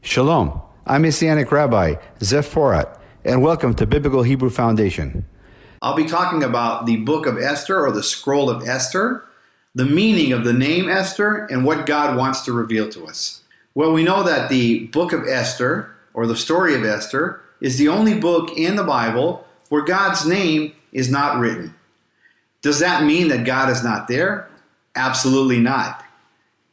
Shalom, I'm Messianic Rabbi, Porat, and welcome to Biblical Hebrew Foundation. I'll be talking about the book of Esther, or the scroll of Esther, the meaning of the name Esther, and what God wants to reveal to us. Well, we know that the book of Esther, or the story of Esther, is the only book in the Bible where God's name is not written. Does that mean that God is not there? Absolutely not.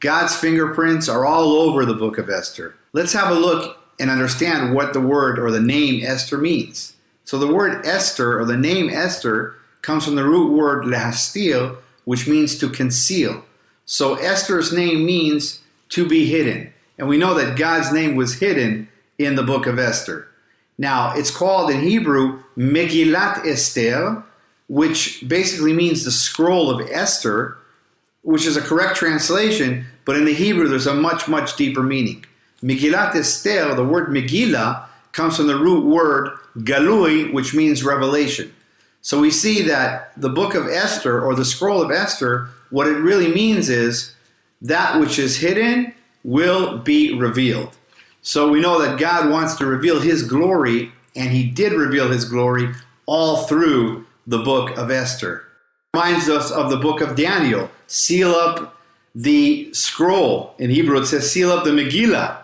God's fingerprints are all over the book of Esther. Let's have a look and understand what the word or the name Esther means. So the word Esther, or the name Esther, comes from the root word lehastil, which means to conceal. So Esther's name means to be hidden. And we know that God's name was hidden in the book of Esther. Now, it's called in Hebrew Megillat Esther, which basically means the scroll of Esther, which is a correct translation, but in the Hebrew there's a much, much deeper meaning. Megillat Esther, the word Megillah, comes from the root word galui, which means revelation. So we see that the book of Esther, or the scroll of Esther, what it really means is that which is hidden will be revealed. So we know that God wants to reveal His glory, and He did reveal His glory all through the book of Esther. It reminds us of the book of Daniel. Seal up the scroll. In Hebrew it says seal up the Megillah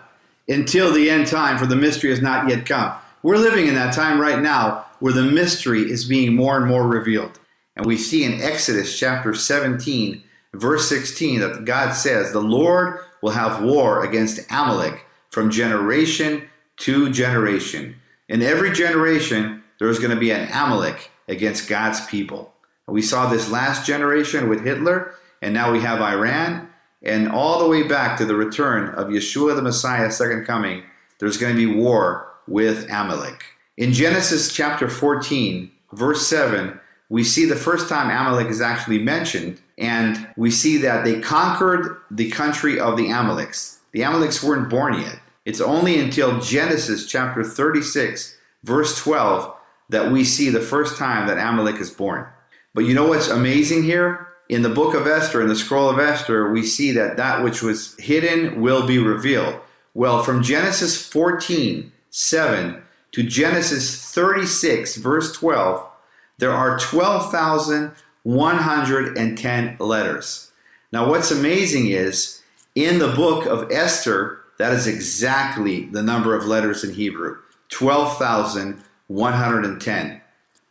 until the end time, for the mystery has not yet come. We're living in that time right now where the mystery is being more and more revealed. And we see in Exodus chapter 17, verse 16, that God says, the Lord will have war against Amalek from generation to generation. In every generation, there is going to be an Amalek against God's people. And we saw this last generation with Hitler, and now we have Iran. And all the way back to the return of Yeshua the Messiah's second coming, there's going to be war with Amalek. In Genesis chapter 14, verse 7, we see the first time Amalek is actually mentioned, and we see that they conquered the country of the Amaleks. The Amaleks weren't born yet. It's only until Genesis chapter 36, verse 12, that we see the first time that Amalek is born. But you know what's amazing here? In the book of Esther, in the scroll of Esther, we see that that which was hidden will be revealed. Well, from Genesis 14, 7 to Genesis 36, verse 12, there are 12,110 letters. Now, what's amazing is, in the book of Esther, that is exactly the number of letters in Hebrew, 12,110.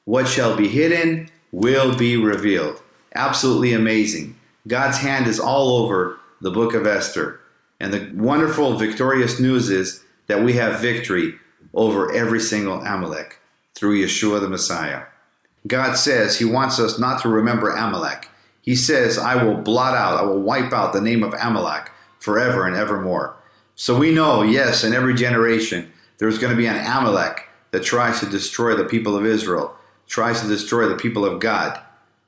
What shall be hidden will be revealed. Absolutely amazing. God's hand is all over the book of Esther. And the wonderful, victorious news is that we have victory over every single Amalek through Yeshua the Messiah. God says He wants us not to remember Amalek. He says, I will blot out, I will wipe out the name of Amalek forever and evermore. So we know, yes, in every generation, there's going to be an Amalek that tries to destroy the people of Israel, tries to destroy the people of God.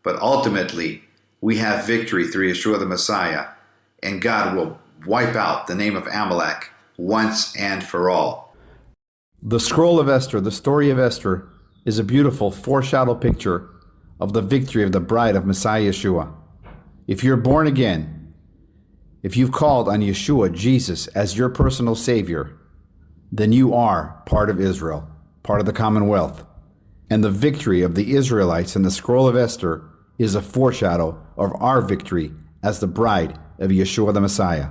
But ultimately, we have victory through Yeshua the Messiah, and God will wipe out the name of Amalek once and for all. The scroll of Esther, the story of Esther, is a beautiful foreshadow picture of the victory of the bride of Messiah Yeshua. If you're born again, if you've called on Yeshua, Jesus, as your personal Savior, then you are part of Israel, part of the Commonwealth. And the victory of the Israelites in the scroll of Esther is a foreshadow of our victory as the bride of Yeshua the Messiah.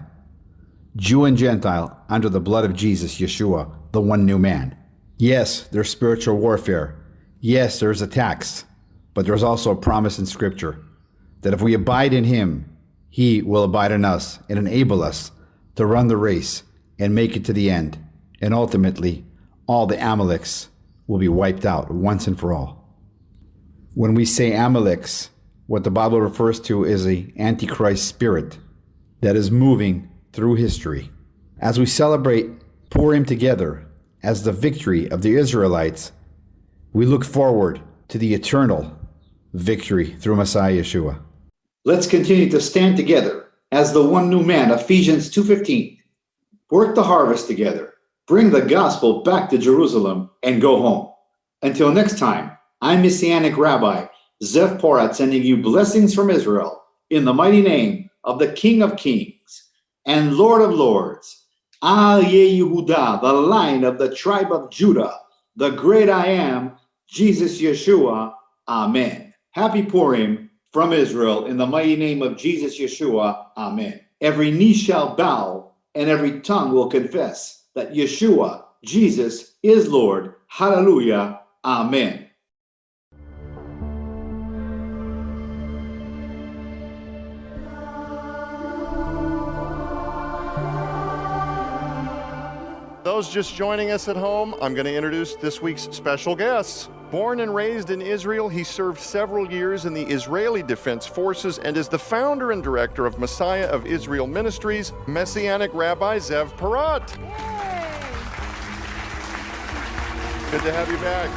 Jew and Gentile under the blood of Jesus, Yeshua, the one new man. Yes, there's spiritual warfare. Yes, there's attacks. But there's also a promise in Scripture that if we abide in Him, He will abide in us and enable us to run the race and make it to the end. And ultimately, all the Amaleks will be wiped out once and for all. When we say Amaleks, what the Bible refers to is an Antichrist spirit that is moving through history. As we celebrate Purim together as the victory of the Israelites, we look forward to the eternal victory through Messiah Yeshua. Let's continue to stand together as the one new man, Ephesians 2:15. Work the harvest together, bring the gospel back to Jerusalem, and go home. Until next time, I'm Messianic Rabbi Porat, sending you blessings from Israel in the mighty name of the King of Kings and Lord of Lords, Al Yehuda, the Lion of the tribe of Judah, the great I am, Jesus Yeshua. Amen. Happy Purim from Israel, in the mighty name of Jesus Yeshua. Amen. Every knee shall bow, and every tongue will confess that Yeshua, Jesus, is Lord. Hallelujah. Amen. Those just joining us at home, I'm going to introduce this week's special guests. Born and raised in Israel, he served several years in the Israeli Defense Forces and is the founder and director of Messiah of Israel Ministries, Messianic Rabbi Zev Porat. Yay! Good to have you back.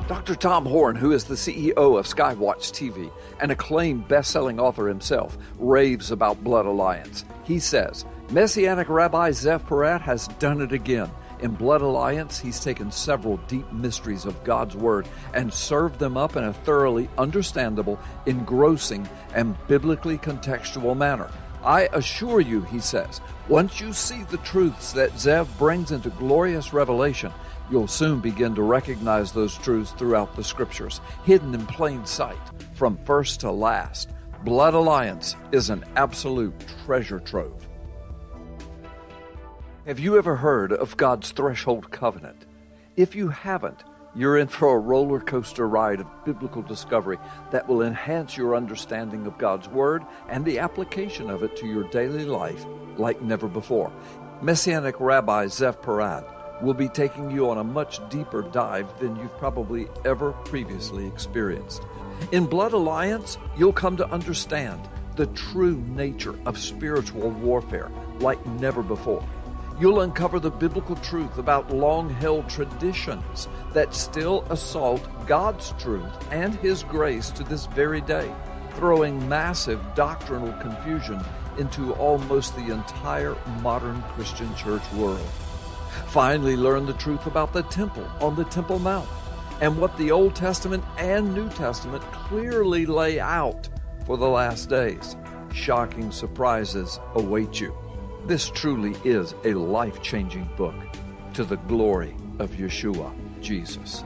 Dr. Tom Horn, who is the CEO of Skywatch TV, an acclaimed best-selling author himself, raves about Blood Alliance. He says, Messianic Rabbi Zev Porat has done it again. In Blood Alliance, he's taken several deep mysteries of God's Word and served them up in a thoroughly understandable, engrossing, and biblically contextual manner. I assure you, he says, once you see the truths that Zev brings into glorious revelation, you'll soon begin to recognize those truths throughout the Scriptures, hidden in plain sight, from first to last. Blood Alliance is an absolute treasure trove. Have you ever heard of God's Threshold Covenant? If you haven't, you're in for a roller coaster ride of biblical discovery that will enhance your understanding of God's Word and the application of it to your daily life like never before. Messianic Rabbi Zev Porat will be taking you on a much deeper dive than you've probably ever previously experienced. In Blood Alliance, you'll come to understand the true nature of spiritual warfare like never before. You'll uncover the biblical truth about long-held traditions that still assault God's truth and His grace to this very day, throwing massive doctrinal confusion into almost the entire modern Christian church world. Finally, learn the truth about the temple on the Temple Mount and what the Old Testament and New Testament clearly lay out for the last days. Shocking surprises await you. This truly is a life-changing book to the glory of Yeshua, Jesus.